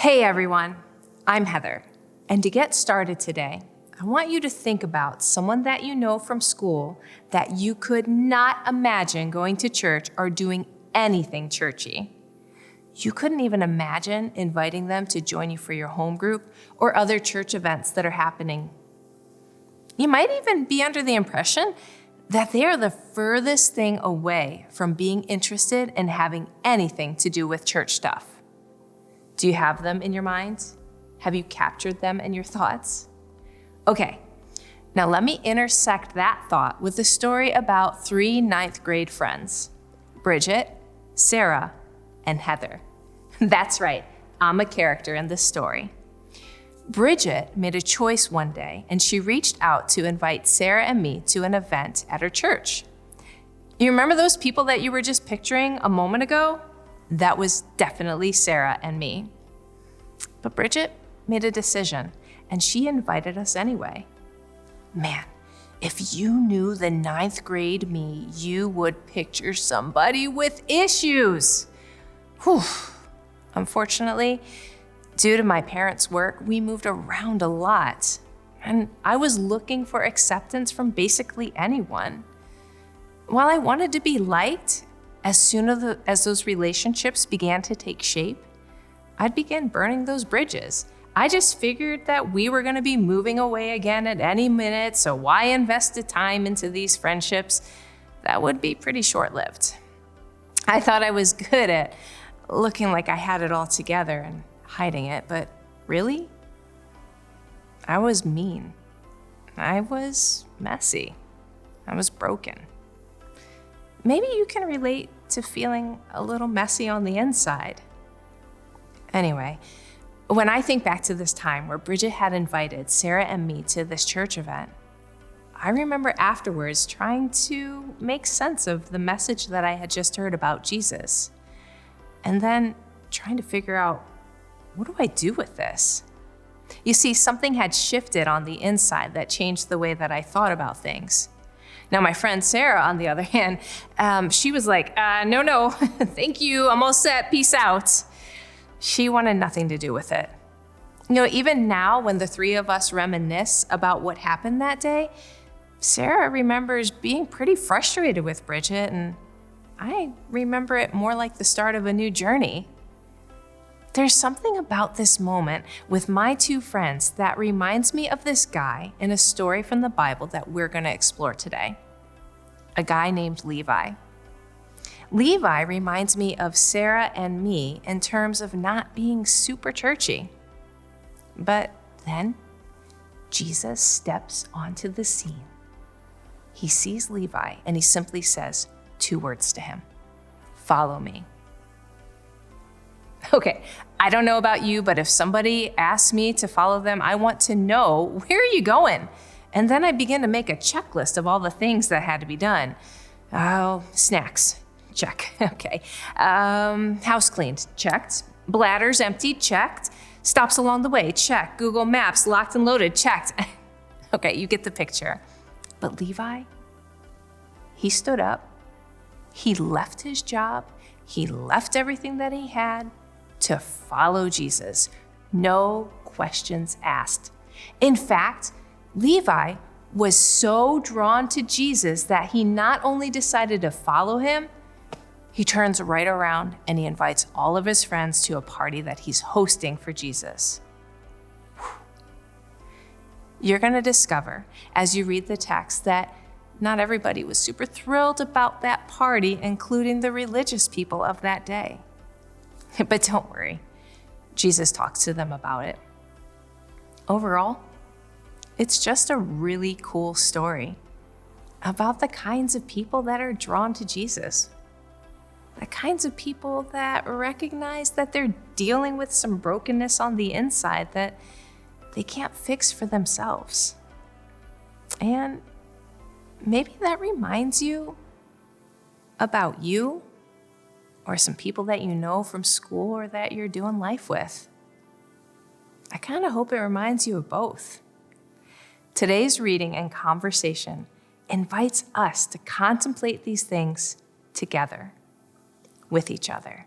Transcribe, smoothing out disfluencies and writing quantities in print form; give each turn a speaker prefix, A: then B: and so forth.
A: Hey everyone, I'm Heather, and to get started today, I want you to think about someone that you know from school that you could not imagine going to church or doing anything churchy. You couldn't even imagine inviting them to join you for your home group or other church events that are happening. You might even be under the impression that they are the furthest thing away from being interested in having anything to do with church stuff. Do you have them in your mind? Have you captured them in your thoughts? Okay, now let me intersect that thought with a story about three ninth grade friends, Bridget, Sarah, and Heather. That's right, I'm a character in this story. Bridget made a choice one day, and she reached out to invite Sarah and me to an event at her church. You remember those people that you were just picturing a moment ago? That was definitely Sarah and me. But Bridget made a decision, and she invited us anyway. Man, if you knew the ninth grade me, you would picture somebody with issues. Whew. Unfortunately, due to my parents' work, we moved around a lot, and I was looking for acceptance from basically anyone. While I wanted to be liked, as soon as those relationships began to take shape, I'd begin burning those bridges. I just figured that we were going to be moving away again at any minute, so why invest the time into these friendships that would be pretty short-lived? I thought I was good at looking like I had it all together and hiding it, but really? I was mean. I was messy. I was broken. Maybe you can relate to feeling a little messy on the inside. Anyway, when I think back to this time where Bridget had invited Sarah and me to this church event, I remember afterwards trying to make sense of the message that I had just heard about Jesus, and then trying to figure out, what do I do with this? You see, something had shifted on the inside that changed the way that I thought about things. Now, my friend Sarah, on the other hand, she was like, no, thank you, I'm all set, peace out. She wanted nothing to do with it. You know, even now when the three of us reminisce about what happened that day, Sarah remembers being pretty frustrated with Bridget, and I remember it more like the start of a new journey. There's something about this moment with my two friends that reminds me of this guy in a story from the Bible that we're going to explore today. A guy named Levi. Levi reminds me of Sarah and me in terms of not being super churchy. But then Jesus steps onto the scene. He sees Levi and he simply says two words to him: follow me. Okay, I don't know about you, but if somebody asks me to follow them, I want to know, where are you going? And then I begin to make a checklist of all the things that had to be done. Oh, snacks, check, okay. House cleaned, checked. Bladders emptied, checked. Stops along the way, check. Google Maps, locked and loaded, checked. Okay, you get the picture. But Levi, he stood up. He left his job. He left everything that he had to follow Jesus. No questions asked. In fact, Levi was so drawn to Jesus that he not only decided to follow him, he turns right around and he invites all of his friends to a party that he's hosting for Jesus. You're going to discover as you read the text that not everybody was super thrilled about that party, including the religious people of that day. But don't worry, Jesus talks to them about it. Overall, it's just a really cool story about the kinds of people that are drawn to Jesus. The kinds of people that recognize that they're dealing with some brokenness on the inside that they can't fix for themselves. And maybe that reminds you about you or some people that you know from school or that you're doing life with. I kind of hope it reminds you of both. Today's reading and conversation invites us to contemplate these things together with each other.